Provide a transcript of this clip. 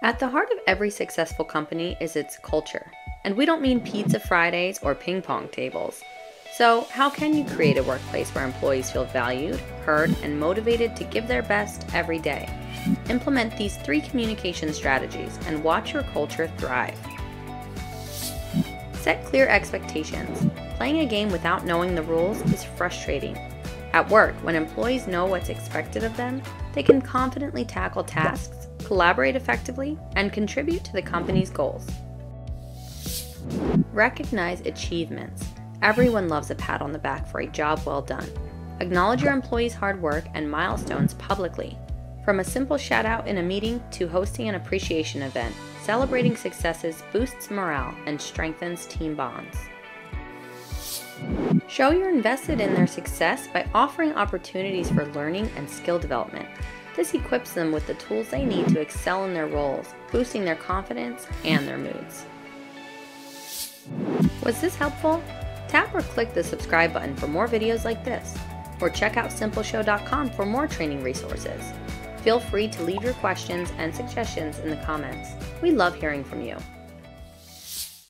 At the heart of every successful company is its culture. And we don't mean pizza Fridays or ping pong tables. So, how can you create a workplace where employees feel valued, heard, and motivated to give their best every day? Implement these 3 communication strategies and watch your culture thrive. Set clear expectations. Playing a game without knowing the rules is frustrating. At work, when employees know what's expected of them, they can confidently tackle tasks, collaborate effectively, and contribute to the company's goals. Recognize achievements. Everyone loves a pat on the back for a job well done. Acknowledge your employees' hard work and milestones publicly. From a simple shout out in a meeting to hosting an appreciation event, celebrating successes boosts morale and strengthens team bonds. Show you're invested in their success by offering opportunities for learning and skill development. This equips them with the tools they need to excel in their roles, boosting their confidence and their moods. Was this helpful? Tap or click the subscribe button for more videos like this, or check out simpleshow.com for more training resources. Feel free to leave your questions and suggestions in the comments. We love hearing from you.